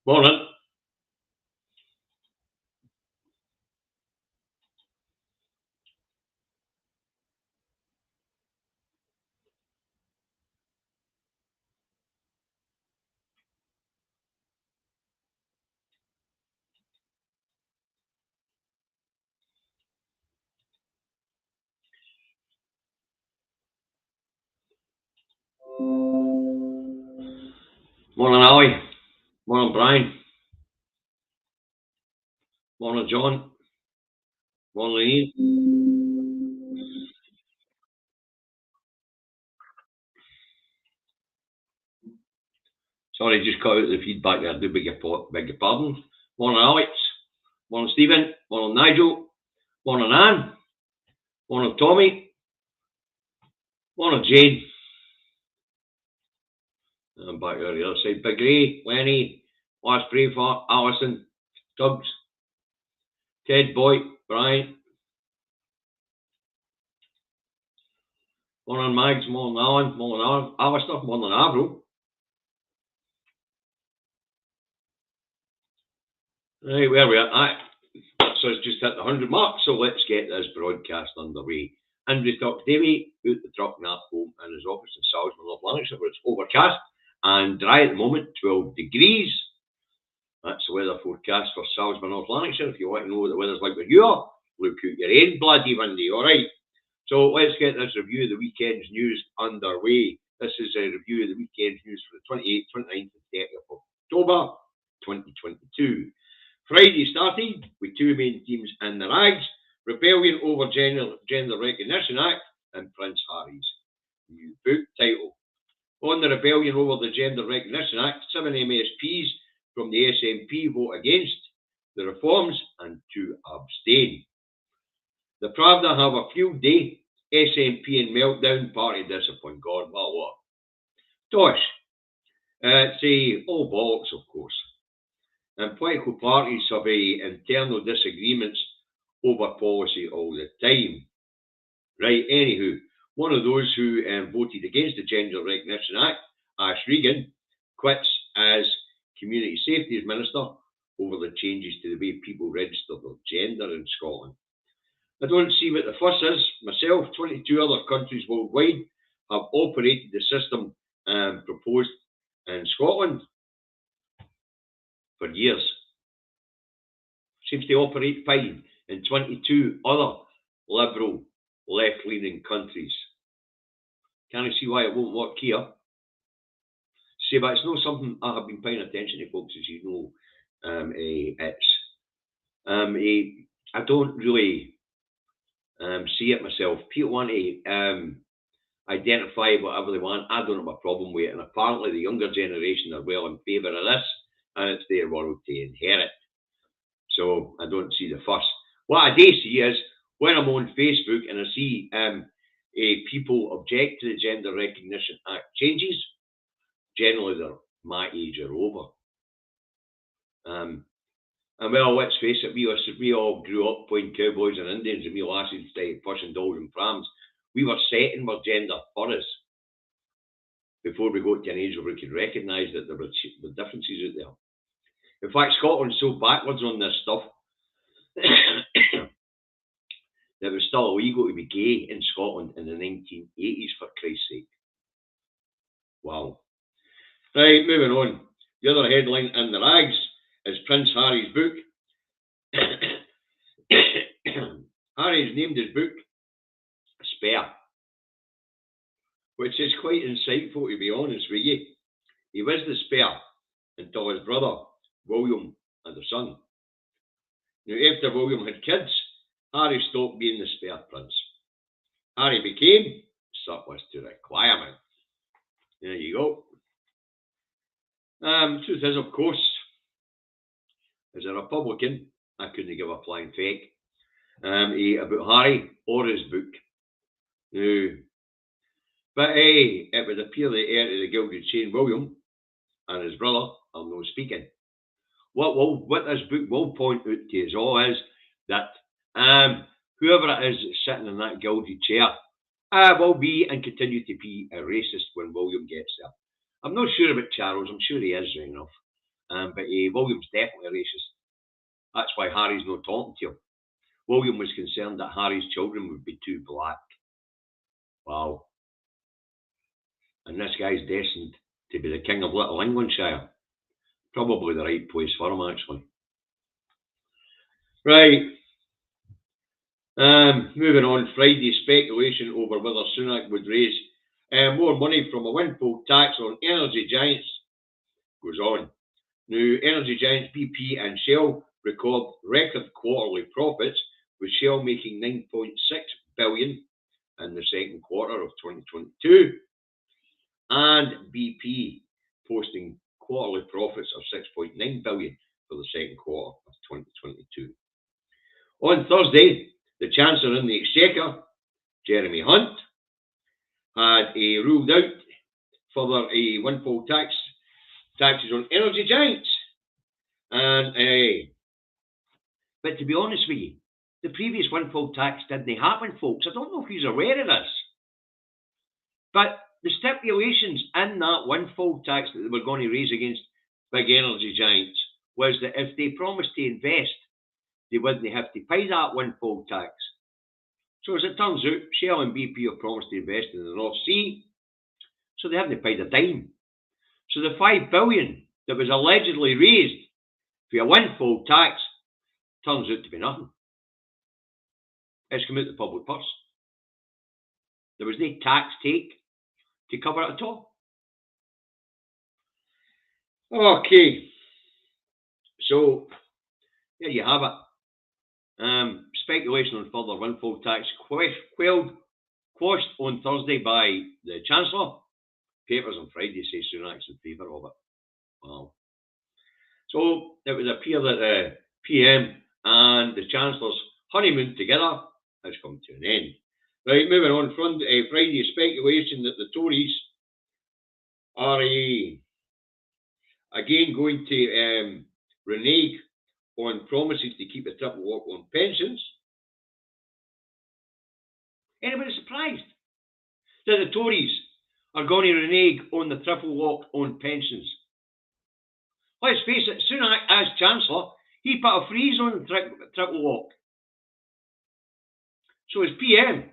Morning. Morning, Ali. Morning, Brian. Morning, John. Morning, Ian. Sorry, just cut out the feedback there. I do beg your pardon. Morning, Alex. Morning, Stephen. Morning, Nigel. Morning, Anne. Morning, Tommy. Morning, Jane. I'm back there the other side. Big Ray, Lenny, Last Braveheart, Alison, Tubbs, Ted, Boy, Brian. Morning, Mags. Morning, Alan. Morning, Alistair. Morning, Avro. Right, where we at? So it's just hit the 100 mark, so let's get this broadcast underway. Andrew Tuck Davey out the truck and at home in his office in Salisbury, North Lanarkshire, where it's overcast and dry at the moment, 12 degrees. That's the weather forecast for Salisbury, North Lanarkshire. If you want to know what the weather's like where you are, look out your own bloody window, alright? So let's get this review of the weekend's news underway. This is a review of the weekend's news for the 28th, 29th and 30th of October 2022. Friday started with two main themes in the rags: rebellion over Gender Recognition Act and Prince Harry's new book title. On the rebellion over the Gender Recognition Act, 7 MSPs from the SNP vote against the reforms and 2 abstain. The Pravda have a field day. SNP and meltdown, party disappoint. God, what? Tosh. It's all bollocks, of course. And political parties have internal disagreements over policy all the time. Right, anywho, one of those who voted against the Gender Recognition Act, Ash Regan, quits as Community Safety Minister over the changes to the way people register their gender in Scotland. I don't see what the fuss is. Myself, 22 other countries worldwide have operated the system proposed in Scotland for years. Seems to operate fine in 22 other liberal, left-leaning countries. Can't see why it won't work here. See, but it's not something I have been paying attention to, folks, as you know. I don't really see it myself. People want to identify whatever they want. I don't have a problem with it, and apparently the younger generation are well in favour of this, and it's their world to inherit. So I don't see the fuss. What I do see is when I'm on Facebook and I see people object to the Gender Recognition Act changes, generally they're my age or over. And well, let's face it, we all grew up playing cowboys and Indians, and we lasses pushing dolls and prams. We were setting our gender for us before we got to an age where we could recognise that there were differences out there. In fact, Scotland's so backwards on this stuff that it was still illegal to be gay in Scotland in the 1980s, for Christ's sake. Wow. Right, moving on. The other headline in the rags is Prince Harry's book. Harry's named his book Spare, which is quite insightful, to be honest with you. He was the spare until his brother William had a son. Now, after William had kids, Harry stopped being the spare prince. Harry became surplus to requirement. There you go. Truth is, of course, as a Republican, I couldn't give a flying fake about Harry or his book. But it would appear the heir to the Gilded Chain, William, and his brother are no speaking. What this book will point out to us all is that whoever it is that's sitting in that gilded chair will be and continue to be a racist when William gets there. I'm not sure about Charles. I'm sure he is, right enough. But William's definitely racist. That's why Harry's not talking to him. William was concerned that Harry's children would be too black. Wow. And this guy's destined to be the king of Little Englandshire. Probably the right place for him, actually. Right. Moving on, Friday speculation over whether Sunak would raise more money from a windfall tax on energy giants goes on. Now, energy giants BP and Shell record quarterly profits, with Shell making $9.6 billion in the second quarter of 2022, and BP posting quarterly profits of $6.9 billion for the second quarter of 2022. On Thursday, the Chancellor in the Exchequer, Jeremy Hunt, had ruled out further windfall taxes on energy giants. And but to be honest with you, the previous windfall tax didn't happen, folks. I don't know if he's aware of this, but the stipulations in that windfall tax that they were going to raise against big energy giants was that if they promised to invest, they wouldn't have to pay that windfall tax. So as it turns out, Shell and BP have promised to invest in the North Sea, so they haven't paid a dime. So the $5 billion that was allegedly raised for a windfall tax turns out to be nothing. It's come out of the public purse. There was no tax take to cover it at all. Okay, so there you have it. Speculation on further windfall tax quashed on Thursday by the Chancellor. Papers on Friday say Sunak's in favour of it. Wow. So it would appear that the PM and the Chancellor's honeymoon together has come to an end. Right, moving on, Friday speculation that the Tories are again going to renege on promises to keep a triple lock on pensions. Anybody surprised that the Tories are going to renege on the triple lock on pensions? Let's face it, Sunak as Chancellor, he put a freeze on the triple lock. So as PM,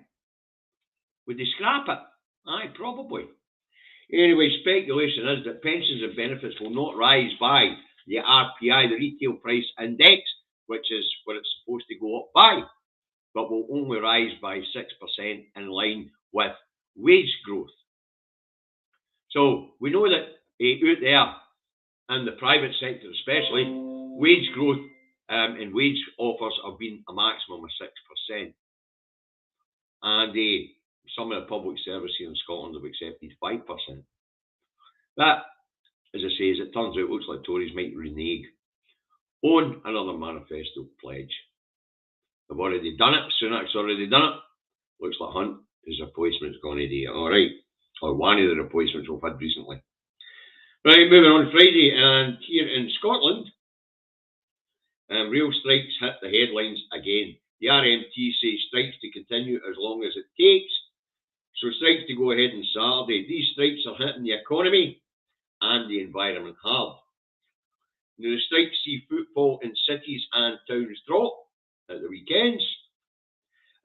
would they scrap it? Aye, probably. Anyway, speculation is that pensions and benefits will not rise by the RPI, the Retail Price Index, which is what it's supposed to go up by, but will only rise by 6% in line with wage growth. So we know that out there in the private sector especially, wage growth and wage offers have been a maximum of 6%. And some of the public service here in Scotland have accepted 5%. That, as I say, as it turns out, looks like Tories might renege on another manifesto pledge. They've already done it. Sunak's already done it. Looks like Hunt, his replacement's going to do it. All right. Or one of the replacements we've had recently. Right, moving on Friday, and here in Scotland, rail strikes hit the headlines again. The RMT says strikes to continue as long as it takes. So strikes to go ahead on Saturday. These strikes are hitting the economy and the environment hard. Now, the strikes see footfall in cities and towns drop at the weekends.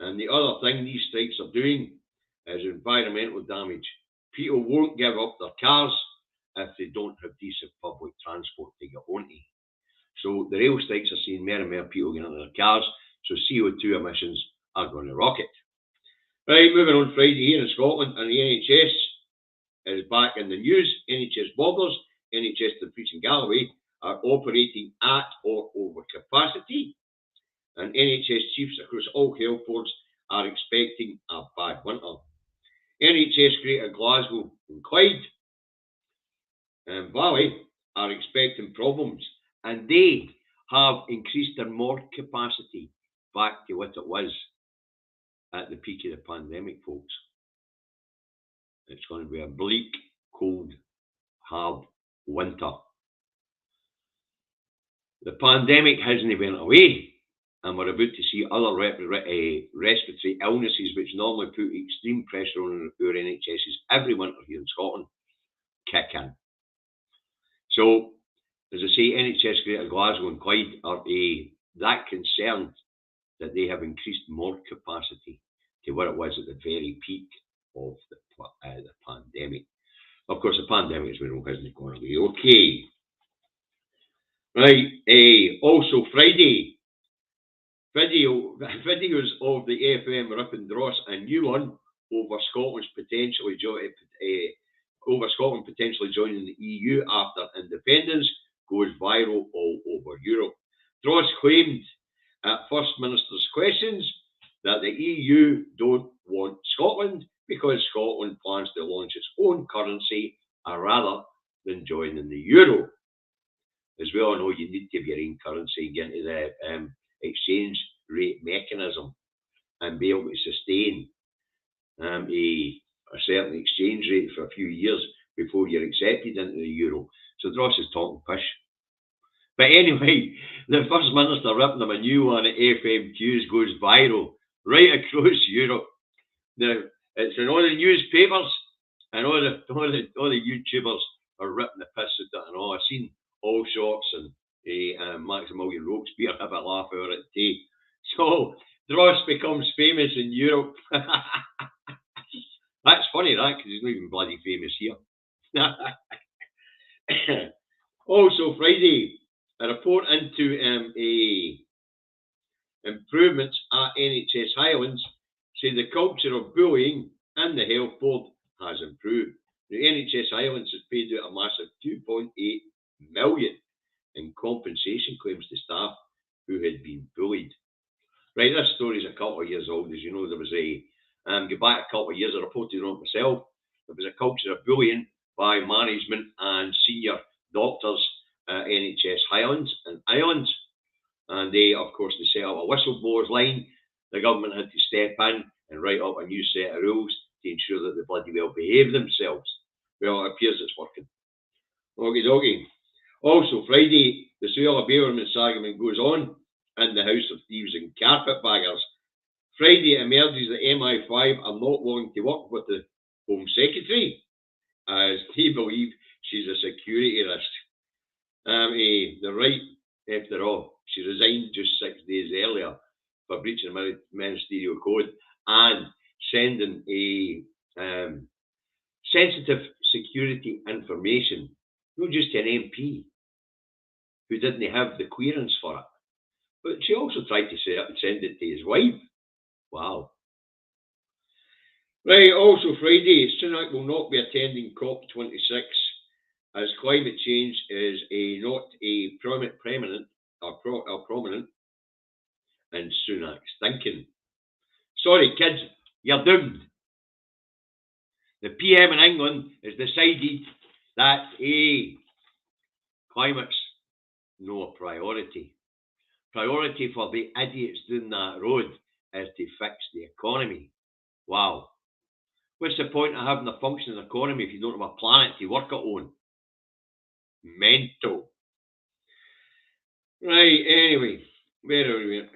And the other thing these strikes are doing is environmental damage. People won't give up their cars if they don't have decent public transport to get onto. So the rail strikes are seeing more and more people getting into their cars, so CO2 emissions are going to rocket. Right, moving on Friday here in Scotland, and the NHS is back in the news. NHS Borders, NHS Dumfries and Galloway are operating at or over capacity, and NHS chiefs across all health boards are expecting a bad winter. NHS Greater Glasgow and Clyde and Valley are expecting problems, and they have increased their morgue capacity back to what it was at the peak of the pandemic, folks. It's going to be a bleak, cold, hard winter. The pandemic hasn't went away, and we're about to see other respiratory illnesses which normally put extreme pressure on our NHSs every winter here in Scotland kick in. So As I say, NHS Greater Glasgow and Clyde are that concerned that they have increased more capacity to what it was at the very peak of the pandemic. Of course, the pandemic is when it hasn't gone away. Okay. Right. Also, Friday, videos of the AFM ripping Dross, a new one over Scotland potentially joining the EU after independence, goes viral all over Europe. Dross claimed at First Minister's questions that the EU don't want Scotland because Scotland plans to launch its own currency rather than joining the euro. As we all know, you need to have your own currency and get into the exchange rate mechanism and be able to sustain a certain exchange rate for a few years before you're accepted into the euro. So Dross is talking pish. But anyway, the First Minister ripping them a new one at FM News goes viral right across Europe. Now, it's in all the newspapers and all the YouTubers are ripping the piss at it and all. I've seen all sorts and Maximilian Robespierre have a laugh over it too. So Dross becomes famous in Europe. That's funny, that, because he's not even bloody famous here. Also, Friday, a report into improvements at NHS Highlands say the culture of bullying and the health board has improved. The NHS Highlands has paid out a massive 2.8 million in compensation claims to staff who had been bullied. Right, this story is a couple of years old. As you know, there was go back a couple of years, I reported on it myself. There was a culture of bullying by management and senior doctors at NHS Highlands and Islands. And they, of course, they set up a whistleblowers line. The government had to step in and write up a new set of rules to ensure that they bloody well behave themselves. Well, it appears it's working. Okie dokie. Also, Friday, the Suella Braverman argument goes on in the House of Thieves and Carpetbaggers. Friday, it emerges that MI5 are not willing to work with the Home Secretary, as they believe she's a security risk. The right, after all, she resigned just 6 days earlier for breaching the ministerial code and sending sensitive security information, not just to an MP who didn't have the clearance for it, but she also tried to send it to his wife. Wow. Right, also Friday, Sunak will not be attending COP26 as climate change is not a prominent in Sunak's thinking. Sorry, kids, you're doomed. The PM in England has decided that climate's no priority. Priority for the idiots doing that road is to fix the economy. Wow. What's the point of having a functioning economy if you don't have a planet to work it on? Mental. Right, anyway, where are we?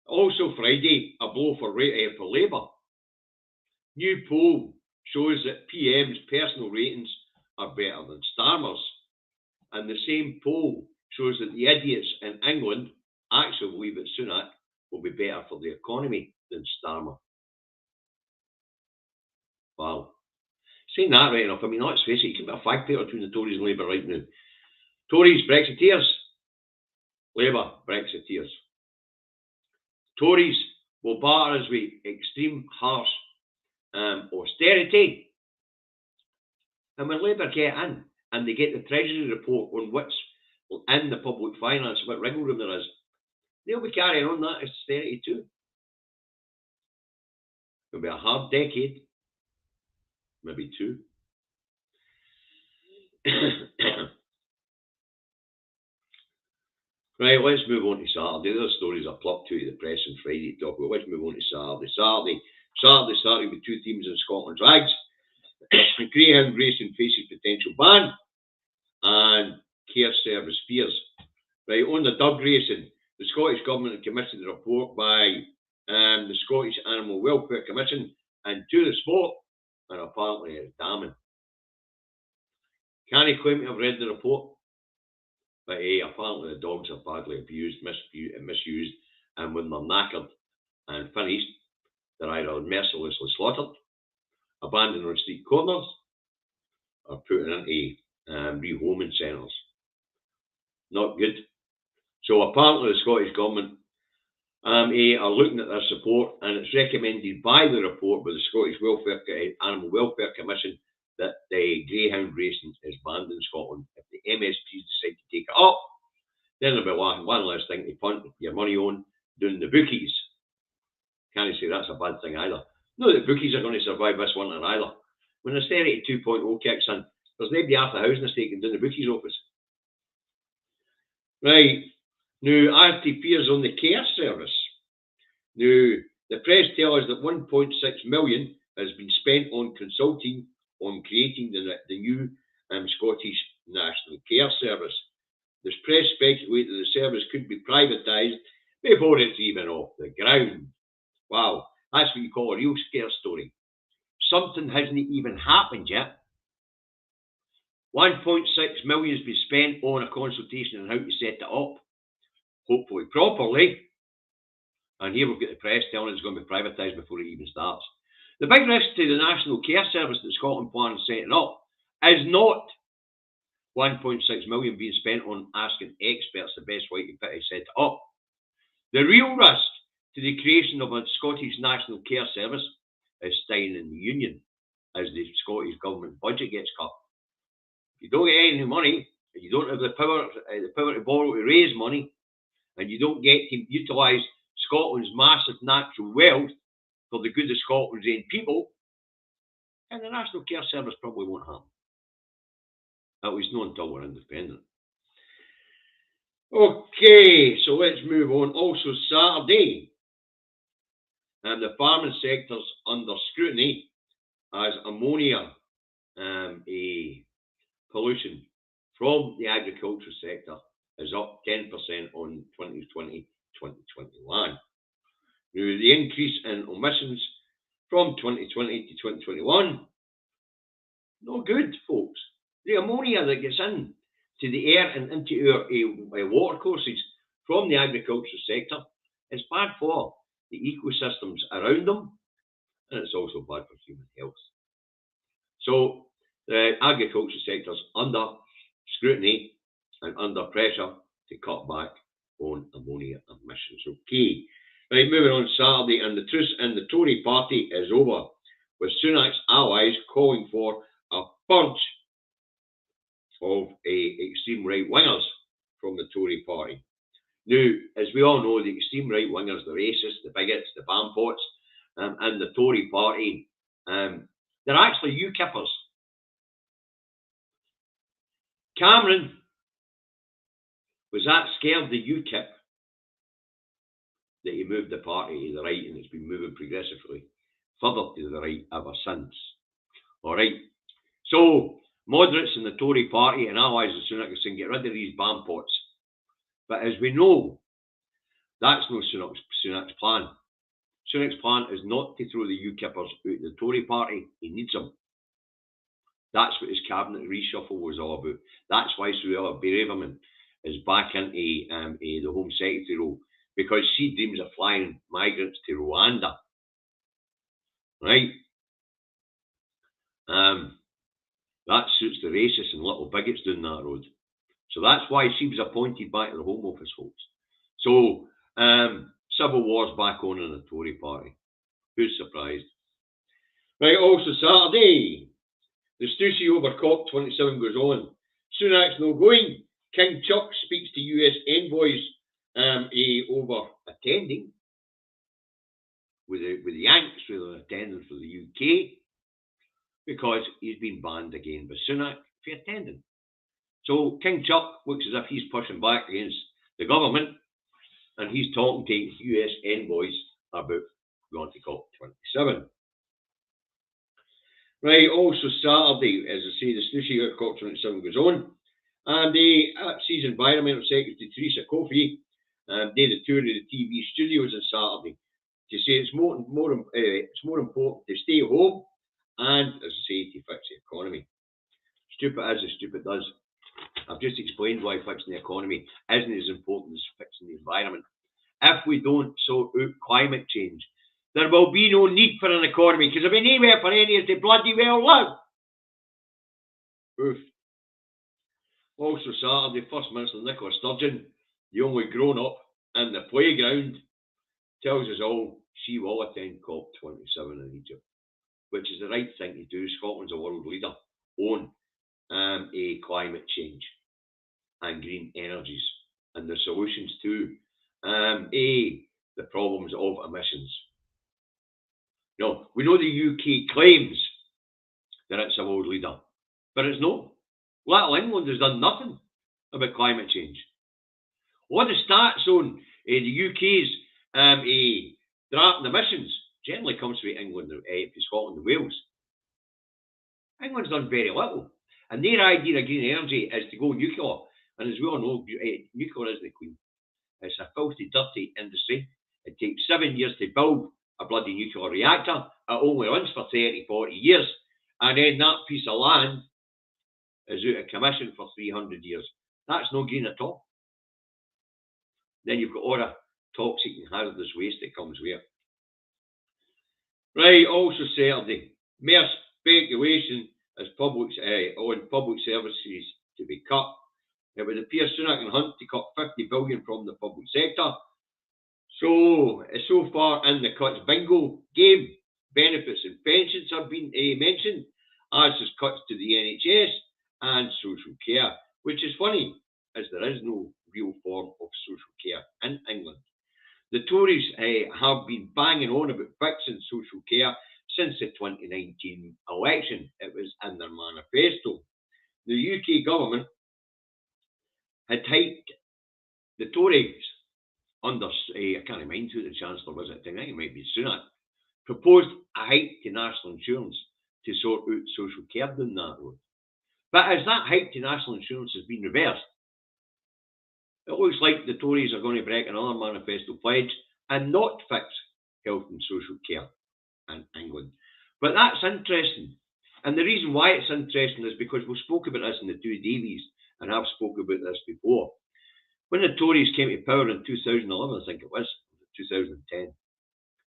Also Friday, a blow for Labour. New poll shows that PM's personal ratings are better than Starmer's. And the same poll shows that the idiots in England actually believe that Sunak will be better for the economy than Starmer. Wow. Saying that right enough, I mean, let's face it, you can be a fag pair between the Tories and Labour right now. Tories, Brexiteers. Labour, Brexiteers. Tories will batter us with extreme, harsh austerity. And when Labour get in and they get the Treasury report on what's in the public finance, what wriggle room there is, they'll be carrying on that austerity too. It'll be a hard decade. Maybe 2. Right, let's move on to Saturday. There's stories I plucked to the press on Friday to talk about. Let's move on to Saturday. Saturday started with 2 teams in Scotland Drags. Greyhound Racing faces potential ban and Care Service fears. Right, on the dog racing, the Scottish Government had commissioned a report by the Scottish Animal Welfare Commission and to the sport, and apparently it's damning. Can he claim to have read the report? But apparently the dogs are badly abused, misused, and when they're knackered and finished, they're either mercilessly slaughtered, abandoned on street corners, or put into rehoming centres. Not good. So apparently the Scottish Government are looking at their support, and it's recommended by the report by the Scottish Animal Welfare Commission that the greyhound racing is banned in Scotland. If the MSPs decide to take it up, then there'll be one less thing to punt your money on doing the bookies. Can't say that's a bad thing either. No, the bookies are going to survive this winter either. When Austerity 2.0 kicks in, there's nobody after the housing estate can do the bookies office. Right. Now, RTP is on the care service. Now, the press tell us that 1.6 million has been spent on consulting on creating the new Scottish National Care Service. There's press speculate that the service could be privatised before it's even off the ground. Wow, that's what you call a real scare story. Something hasn't even happened yet. 1.6 million has been spent on a consultation on how to set it up, hopefully properly. And here we've got the press telling us it's going to be privatised before it even starts. The big risk to the National Care Service that Scotland plans setting up is not 1.6 million being spent on asking experts the best way to set it up. The real risk to the creation of a Scottish National Care Service is staying in the Union as the Scottish Government budget gets cut. If you don't get any money, and you don't have the power to borrow to raise money, and you don't get to utilise Scotland's massive natural wealth for the good of Scotland's own people, then the National Care Service probably won't happen. At least not until we're independent. Okay, so let's move on. Also Saturday, the farming sector's under scrutiny as ammonia, a pollution from the agricultural sector, is up 10% on 2020-2021. Now, the increase in emissions from 2020 to 2021, no good, folks. The ammonia that gets into the air and into our watercourses from the agricultural sector is bad for the ecosystems around them, and it's also bad for human health. So the agricultural sector is under scrutiny and under pressure to cut back on ammonia emissions. Okay, right, moving on Saturday, and the truce in the Tory party is over, with Sunak's allies calling for a purge of extreme right-wingers from the Tory party. Now, as we all know, the extreme right-wingers, the racists, the bigots, the bampots, and the Tory party, they're actually UKIPers. Cameron was that scared of the UKIP that he moved the party to the right, and it's been moving progressively further to the right ever since. All right. So, moderates in the Tory party and allies of Sunak are saying, get rid of these bampots. But as we know, that's no Sunak's plan. Sunak's plan is not to throw the UKIPers out of the Tory party. He needs them. That's what his cabinet reshuffle was all about. That's why Suella Braverman is back into the Home Secretary role, because she dreams of flying migrants to Rwanda. Right? That suits the racists and little bigots down that road. So that's why she was appointed back to the Home Office, folks. So, civil war's back on in the Tory party. Who's surprised? Right, also Saturday, the Stussy over COP27 goes on. Sunak's no going. King Chuck speaks to US envoys over attending with the Yanks, rather than attending for the UK, because he's been banned again by Sunak for attending. So King Chuck looks as if he's pushing back against the government, and he's talking to US envoys about going to COP27. Right, also Saturday, as I say, the Stussy at COP27 goes on, and the sees Environmental Secretary Theresa Coffey did a tour of the TV studios on Saturday to say it's more important to stay home and, as I say, to fix the economy. Stupid as the stupid does. I've just explained why fixing the economy isn't as important as fixing the environment. If we don't sort out climate change, there will be no need for an economy, because there'll be nowhere for any of us to bloody well live. Oof. Also Saturday, First Minister Nicola Sturgeon, the only grown-up in the playground, tells us all she will attend COP27 in Egypt, which is the right thing to do. Scotland's a world leader on a climate change and green energies and the solutions to the problems of emissions. No, we know the UK claims that it's a world leader, but it's not. Little England has done nothing about climate change. What the stats on the UK's drafting emissions generally comes from England, from Scotland and Wales. England's done very little. And their idea of green energy is to go nuclear. And as we all know, nuclear isn't the queen. It's a filthy, dirty industry. It takes 7 years to build a bloody nuclear reactor. It only runs for 30, 40 years. And then that piece of land is out of commission for 300 years. That's no green at all. Then you've got all the toxic and hazardous waste that comes with it. Right, also Saturday, mere speculation as on public services to be cut. It would appear Sunak and Hunt to cut 50 billion from the public sector. So far in the cuts bingo game, benefits and pensions have been mentioned, as is cuts to the NHS and social care, which is funny, as there is no real form of social care in England. The Tories have been banging on about fixing social care since the 2019 election. It was in their manifesto. The UK government had hiked the Tories under, I can't remember who the Chancellor was at the time, I think it might be Sunak, proposed a hike to national insurance to sort out social care down that road. But as that hike to national insurance has been reversed, it looks like the Tories are going to break another manifesto pledge and not fix health and social care in England. But that's interesting. And the reason why it's interesting is because we spoke about this in the two Davies, and I've spoken about this before. When the Tories came to power in 2011, I think it was, 2010,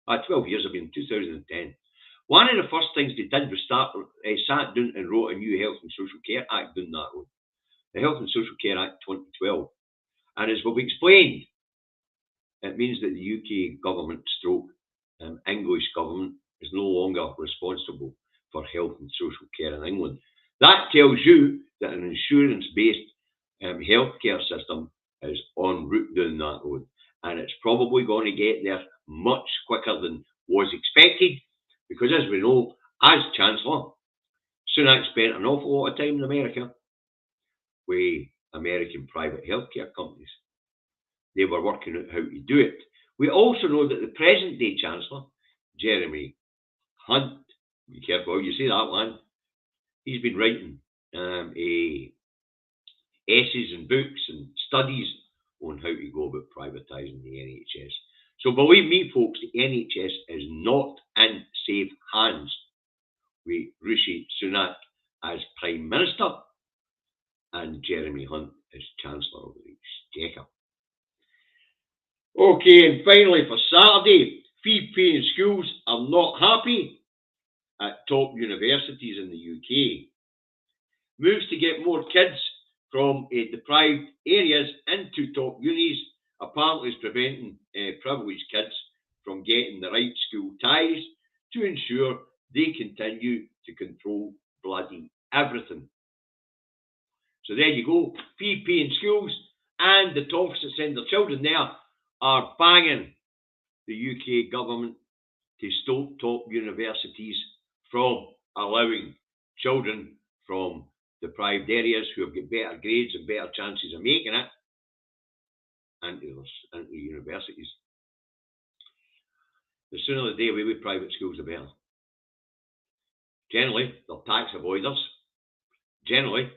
12 years ago, in 2010, one of the first things they did was sat down and wrote a new Health and Social Care Act down that road. The Health and Social Care Act 2012. And as we've explained, it means that the UK government English government is no longer responsible for health and social care in England. That tells you that an insurance-based healthcare system is en route down that road. And it's probably going to get there much quicker than was expected, because as we know, as Chancellor, Sunak spent an awful lot of time in America with American private healthcare companies. They were working out how to do it. We also know that the present-day Chancellor, Jeremy Hunt, be careful how you say that one, he's been writing essays and books and studies on how to go about privatising the NHS. So believe me, folks, the NHS is not in safe hands with Rishi Sunak as Prime Minister and Jeremy Hunt as Chancellor of the Exchequer. Okay, and finally for Saturday, fee-paying schools are not happy at top universities in the UK. Moves to get more kids from deprived areas into top unis apparently is preventing privileged kids from getting the right school ties to ensure they continue to control bloody everything. So there you go, fee-paying schools, and the Toffs that send their children there are banging the UK government to stop top universities from allowing children from deprived areas who have got better grades and better chances of making it into universities. The sooner the day away with private schools, the better. Generally, they're tax avoiders. Generally,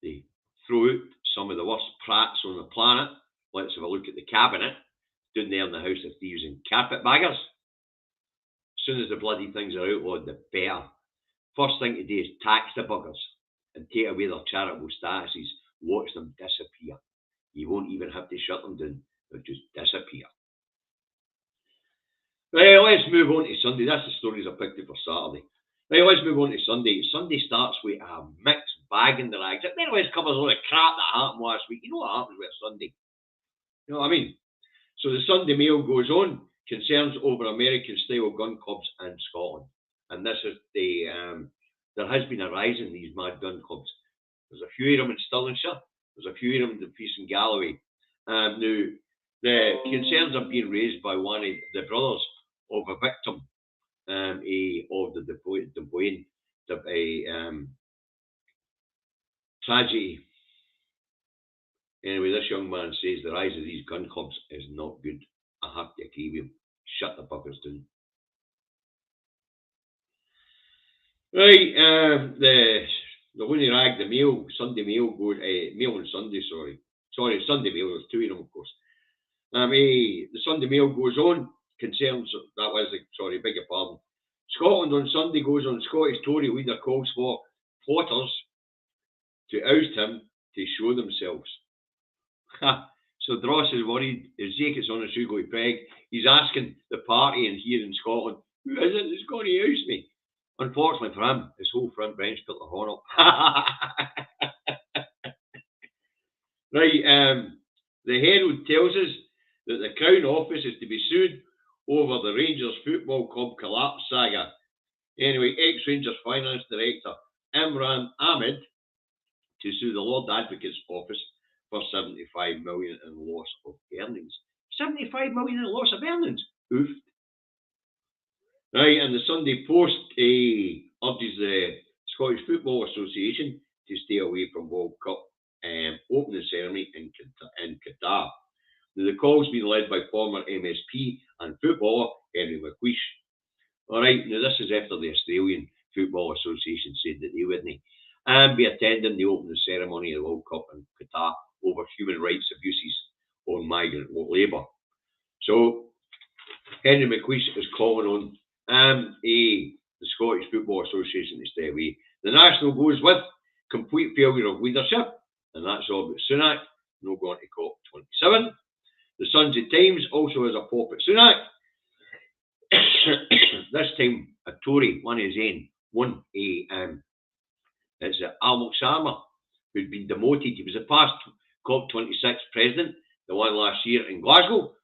they throw out some of the worst prats on the planet. Let's have a look at the cabinet down there in the House of Thieves and carpetbaggers. As soon as the bloody things are outlawed, the better. First thing to do is tax the buggers and take away their charitable statuses watch them disappear. You won't even have to shut them down. They'll just disappear. Right, let's move on to Sunday. That's the stories I picked up for Saturday. Right, let's move on to Sunday. Sunday starts with a mixed bag in the rags. It more or less covers all the crap that happened last week. You know what happens with Sunday? You know what I mean? So the Sunday Mail goes on, concerns over American-style gun clubs in Scotland. And this is there has been a rise in these mad gun clubs. There's a few of them in Stirlingshire. There's a few of them in Peace and Galloway. Now, the concerns are being raised by one of the brothers of a victim of the Dunboyne tragedy. Anyway, this young man says the rise of these gun clubs is not good. I have to agree with him. Shut the buggers down. Right, the one who ragged the Mail, Sunday Mail, Mail on Sunday, sorry, Sunday Mail, there's two of them, of course. The Sunday Mail goes on, concerns, beg your pardon. Scotland on Sunday goes on, Scottish Tory leader calls for plotters to oust him to show themselves. So Dross is worried, as Jake is on a shoe going preg, he's asking the party in here in Scotland, who is it that's going to oust me? Unfortunately for him, his whole front bench put their horn up. Right, the Herald tells us that the Crown Office is to be sued over the Rangers Football Club collapse saga. Anyway, ex-Rangers Finance Director Imran Ahmed to sue the Lord Advocate's Office for 75 million in loss of earnings. 75 million in loss of earnings? Oof. Right, and the Sunday Post urges the Scottish Football Association to stay away from World Cup opening ceremony in Qatar. Now, the call's been led by former MSP and footballer Henry McLeish. All right, now this is after the Australian Football Association said that they wouldn't be attending the opening ceremony of the World Cup in Qatar over human rights abuses on migrant labour. So Henry McLeish is calling on the Scottish Football Association to stay away. The National goes with complete failure of leadership, and that's all about Sunak, no going to COP27. The Sunday Times also has a pop at Sunak. This time a Tory, one of his own, it's Al Muksama, who'd been demoted. He was the past COP26 president, the one last year in Glasgow,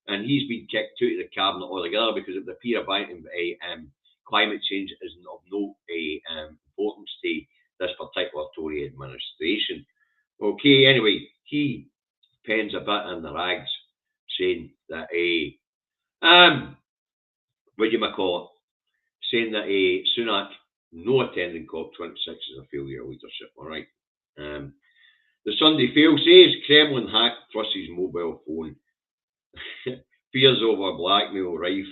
and he's been kicked out of the cabinet altogether because it would appear climate change is of no importance to this particular Tory administration. Okay, anyway, he pens a bit in the rags saying that saying that Sunak no attending COP26 is a failure of leadership. All right. The Sunday Fail says Kremlin hacked Truss's mobile phone. Fears over blackmail rife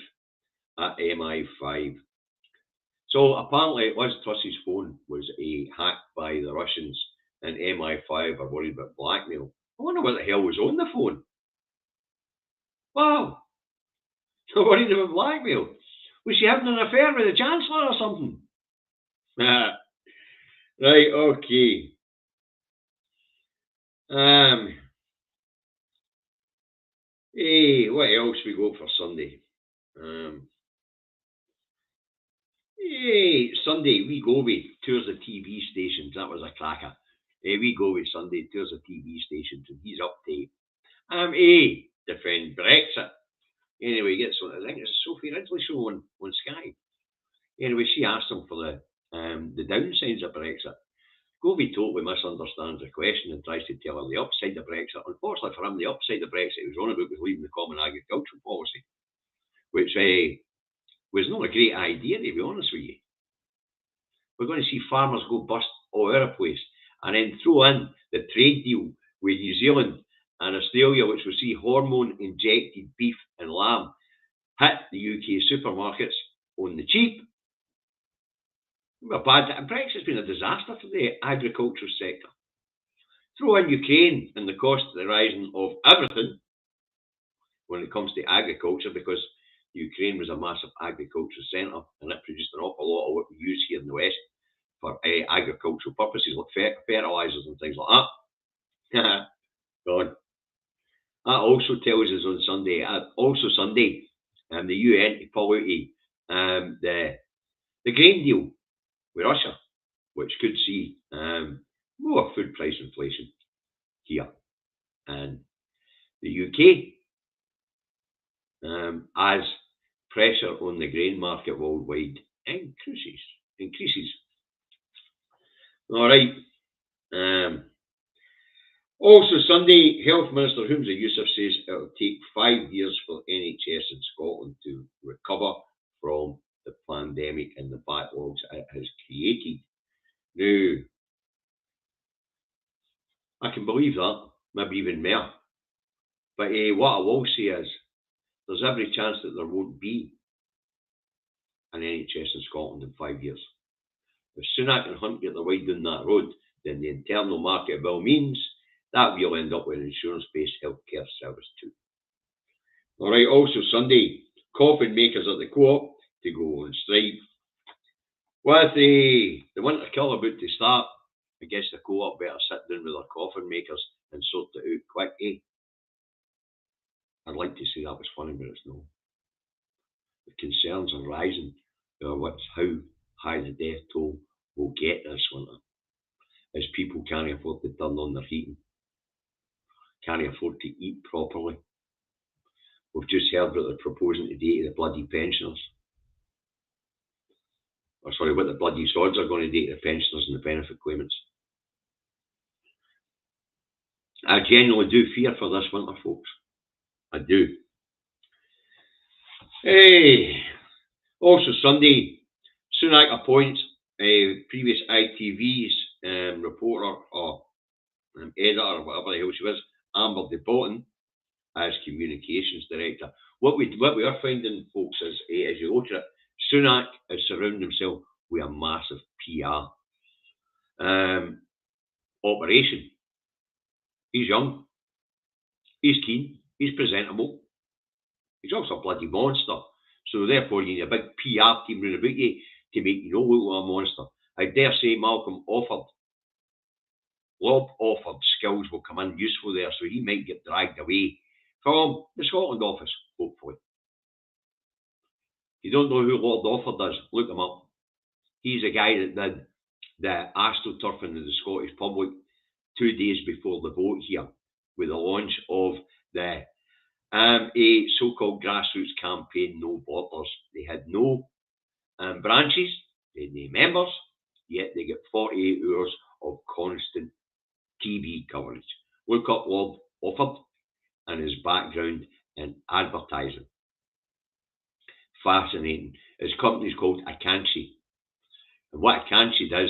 at MI5. So apparently Liz Truss's phone was hacked by the Russians, and MI5 are worried about blackmail. I wonder what the hell was on the phone. Wow. They're worried about blackmail. Was she having an affair with the Chancellor or something? Right, okay. What else we got for Sunday? Sunday, we go with tours of TV stations. That was a cracker. We go with Sunday tours of TV stations, and he's up to defend Brexit. Anyway, gets on. I think it's Sophie Ridley show on Sky. Anyway, she asked him for the downsides of Brexit. Govey totally misunderstands the question and tries to tell her the upside of Brexit. Unfortunately for him, the upside of Brexit he was on about was leaving the Common Agricultural Policy, which was not a great idea, to be honest with you. We're going to see farmers go bust all over the place, and then throw in the trade deal with New Zealand and Australia, which will see hormone-injected beef and lamb hit the UK supermarkets on the cheap. Brexit's been a disaster for the agricultural sector. Throw in Ukraine and the cost of the rising of everything when it comes to agriculture, because Ukraine was a massive agricultural centre and it produced an awful lot of what we use here in the West for agricultural purposes, like fertilisers and things like that. God. That also tells us on Sunday, the UN to pull out the grain deal with Russia, which could see more food price inflation here in the UK as pressure on the grain market worldwide increases. All right. Also Sunday, Health Minister Humza Yousaf says it'll take 5 years for NHS in Scotland to recover from the pandemic and the backlogs it has created. Now, I can believe that, maybe even more. But what I will say is, there's every chance that there won't be an NHS in Scotland in 5 years. If Sunak and Hunt get their way down that road, then the internal market bill means that we'll end up with an insurance-based healthcare service too. All right, also Sunday, coffin makers at the Co-op to go on strike. With the winter kill about to start, I guess the Co-op better sit down with their coffin makers and sort it out quick, eh? I'd like to say that was funny, but it's not. The concerns are rising about how high the death toll will get this winter, as people can't afford to turn on their heating, can't afford to eat properly. We've just heard what they're proposing today to the bloody pensioners. Or sorry, what the bloody sods are going to do to the pensioners and the benefit claimants. I genuinely do fear for this winter, folks. I do. Hey, also Sunday, Sunak appoints previous ITV's reporter or editor or whatever the hell she was, Amber de Botton, as communications director. What we are finding, folks, is as you look at it, Sunak is surrounding himself with a massive PR operation. He's young, he's keen, he's presentable, he's also a bloody monster. So therefore you need a big PR team round about you to make you look like a monster. I dare say Malcolm Lobb offered skills will come in useful there, so he might get dragged away from the Scotland office, hopefully. If you don't know who Lord Offord is, look him up. He's a guy that did the astroturfing of the Scottish public 2 days before the vote here, with the launch of the a so-called grassroots campaign, No Borders. They had no branches, they had no members, yet they get 48 hours of constant TV coverage. Look up Lord Offord and his background in advertising. Fascinating. His company's called Akanshi. And what Akanshi does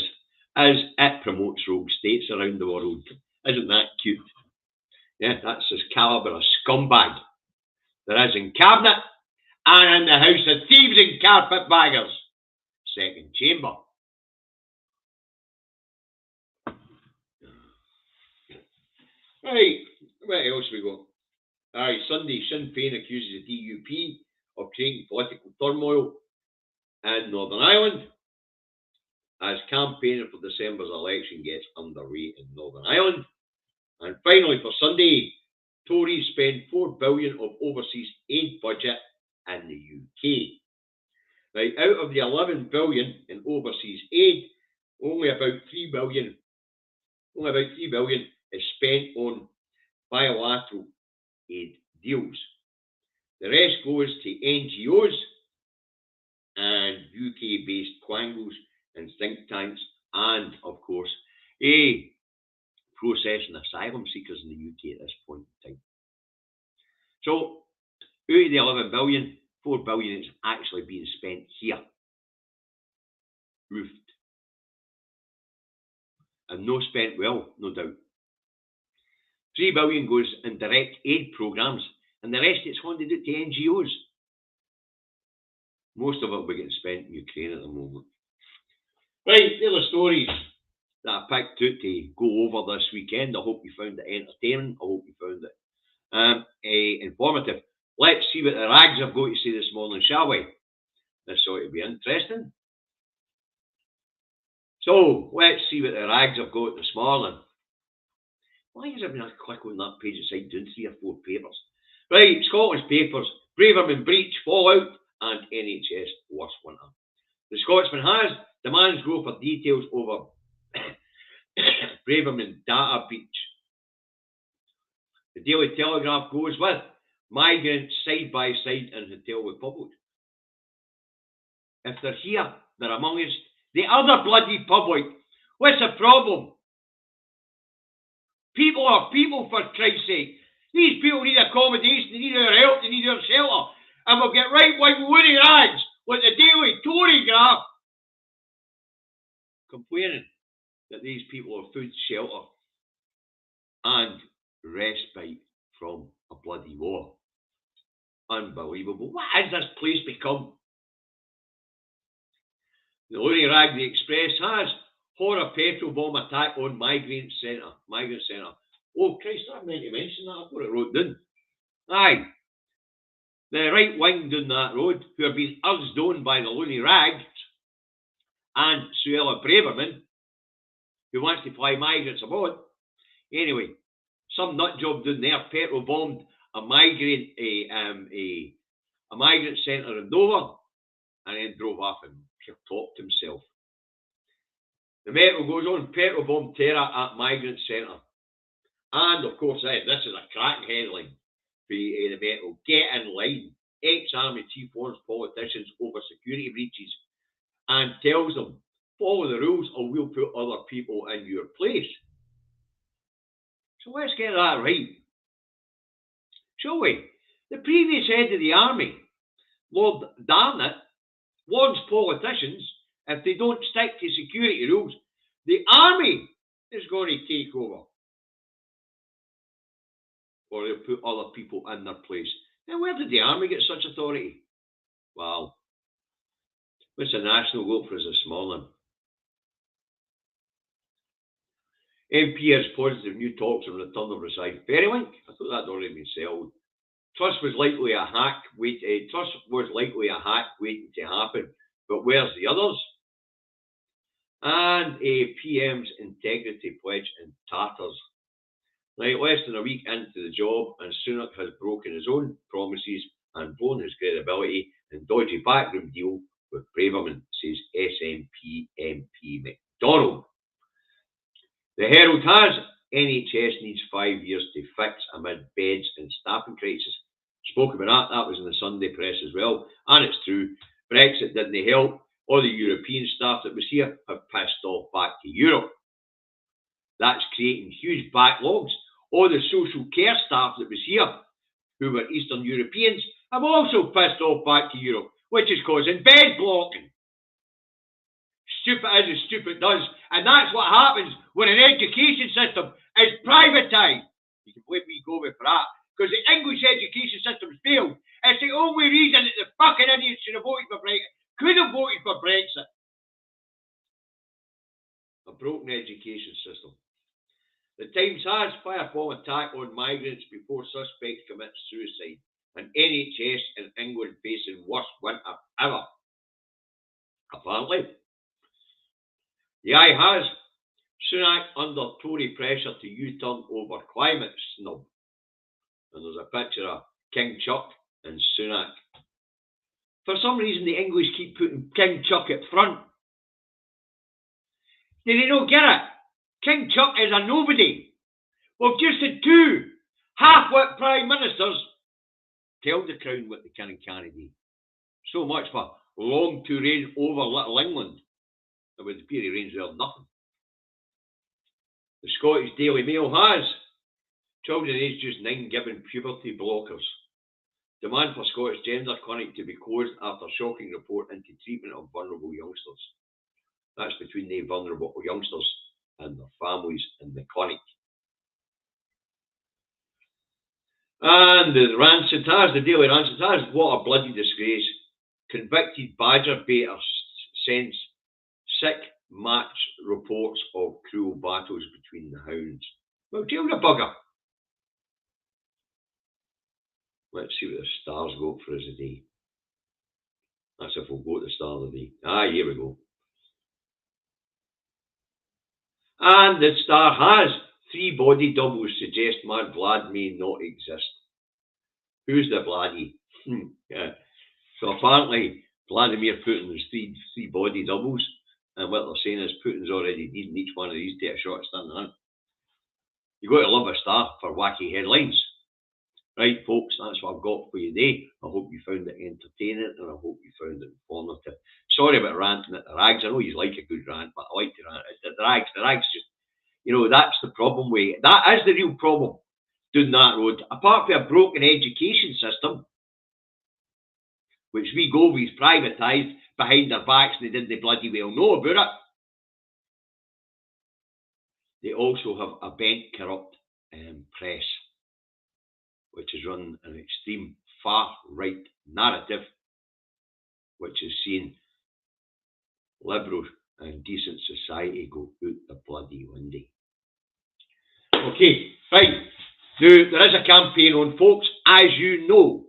is it promotes rogue states around the world. Isn't that cute? Yeah, that's his calibre of scumbag there is in Cabinet and in the House of Thieves and Carpetbaggers. Second chamber. Right, what else we got? Aye, Sunday, Sinn Féin accuses the DUP of creating political turmoil in Northern Ireland as campaigning for December's election gets underway in Northern Ireland. And finally, for Sunday, Tories spend $4 billion of overseas aid budget in the UK. Now, out of the $11 billion in overseas aid, only about $3 billion is spent on bilateral aid deals. The rest goes to NGOs and UK-based quangos and think tanks, and of course, processing asylum seekers in the UK at this point in time. So, out of the 11 billion, 4 billion is actually being spent here. Roofed. And no spent well, no doubt. 3 billion goes in direct aid programmes, and the rest it's handed out to NGOs. Most of it will be getting spent in Ukraine at the moment. Right, there are the stories that I picked out to go over this weekend. I hope you found it entertaining. I hope you found it informative. Let's see what the rags have got to say this morning, shall we? This ought to be interesting. So, let's see what the rags have got this morning. Why is everyone click on that page inside doing 3 or 4 papers? Right, Scotland's papers, Braverman breach, fallout, and NHS worst winter. The Scotsman has demands grow for details over Braverman data breach. The Daily Telegraph goes with migrants side by side in hotel with public. If they're here, they're among us. The other bloody public. What's the problem? People are people, for Christ's sake. These people need accommodation, they need our help, they need our shelter. And we'll get right-wing loony rags like the Daily Telegraph complaining that these people are food, shelter, and respite from a bloody war. Unbelievable. What has this place become? The loony rag, the Express, has horror petrol bomb attack on migrant centre. Oh, Christ, I meant to mention that. I thought it wrote down. Aye. The right wing down that road, who have been urged on by the loony rags and Suella Braverman, who wants to fly migrants aboard. Anyway, some nut job down there petrol bombed a migrant centre in Dover, and then drove off and topped himself. The Metro goes on, petrol bomb terror at migrant centre. And of course, this is a cracking headline for the Metro. Get in line. Ex-Army chief warns politicians over security breaches and tells them, follow the rules or we'll put other people in your place. So let's get that right. Shall we? The previous head of the army, Lord Darnett, warns politicians if they don't stick to security rules, the army is going to take over. Or they'll put other people in their place. Now, where did the army get such authority? Well, what's the National vote for us this morning? MP has positive new talks on return of Rosyth Ferrylink. I thought that had already been settled. Trust was likely a hack waiting to happen, but where's the others? And a PM's integrity pledge in tatters. Right, less than a week into the job, and Sunak has broken his own promises and blown his credibility in dodgy backroom deal with Braverman, says SNP MP McDonald. The Herald has NHS needs 5 years to fix amid beds and staffing crisis. Spoke about that was in the Sunday press as well, and it's true. Brexit didn't help. All the European staff that was here have pissed off back to Europe. That's creating huge backlogs. All the social care staff that was here, who were Eastern Europeans, have also pissed off back to Europe, which is causing bed blocking. Stupid as stupid does, and that's what happens when an education system is privatised. You can blame me Gobi for that, because the English education system's failed. It's the only reason that the fucking idiots should have voted for Brexit, could have voted for Brexit. A broken education system. The Times has firebomb attack on migrants before suspect commits suicide, and NHS in England facing worst winter ever. Apparently. The Eye has Sunak under Tory pressure to U-turn over climate snub. And there's a picture of King Chuck and Sunak. For some reason, the English keep putting King Chuck at front. Did they not get it? King Chuck is a nobody. We've just had 2 half-wit prime ministers tell the Crown what they can and can't do. So much for long to reign over Little England. It would appear he reigns over nothing. The Scottish Daily Mail has children aged just 9 given puberty blockers. Demand for Scottish Gender Clinic to be closed after shocking report into treatment of vulnerable youngsters. That's between the vulnerable youngsters and their families in the clinic. And the Rancid has, the Daily Rancid has, what a bloody disgrace. Convicted badger baiter sends sick match reports of cruel battles between the hounds. Well, jail the bugger. Let's see what the Stars go for us today. That's if we'll go to the Star of the day. Here we go. And the Star has 3 body doubles suggest man Vlad may not exist. Who's the Vladdy? Yeah. So apparently Vladimir Putin has three body doubles, and what they're saying is Putin's already needing each one of these to a shot standing in. You've got to love a star for wacky headlines. Right, folks, that's what I've got for you today. I hope you found it entertaining, and I hope you found it informative. Sorry about ranting at the rags. I know you like a good rant, but I like to rant. It's the rags just, that's the problem with it. That is the real problem doing that road. Apart from a broken education system, which we go with privatised behind their backs, and they didn't bloody well know about it. They also have a bent, corrupt press, which is run an extreme far-right narrative, which has seen liberal and decent society go out the bloody window. Okay, right. Now, there is a campaign on, folks, as you know.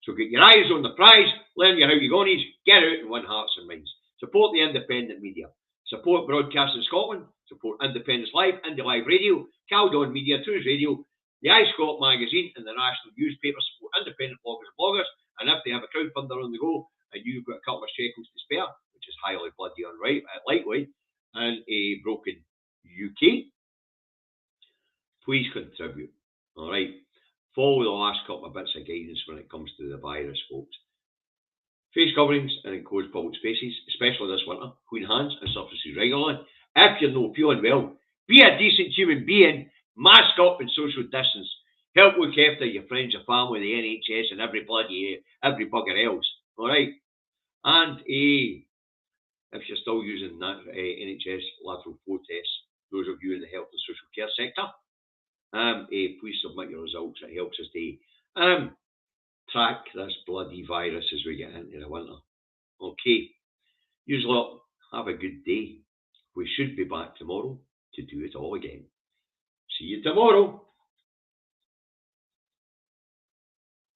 So get your eyes on the prize, learn your how you gonies, get out and win hearts and minds. Support the independent media. Support Broadcasting Scotland. Support Independence Live, Indie Live Radio, Caldon Media, Tours Radio, the iScot magazine, and the national newspaper. Support independent bloggers, and if they have a crowdfunder on the go, and you've got a couple of shekels to spare, which is highly bloody unlikely, and a broken UK, please contribute. All right. Follow the last couple of bits of guidance when it comes to the virus, folks. Face coverings and enclosed public spaces, especially this winter. Clean hands and surfaces regularly. If you're not feeling well, be a decent human being. Mask up and social distance. Help look after your friends, your family, the NHS, and every bugger else. All right. And if you're still using that NHS lateral flow tests, those of you in the health and social care sector, please submit your results. It helps us to track this bloody virus as we get into the winter. Okay. Usually, have a good day. We should be back tomorrow to do it all again. See you tomorrow.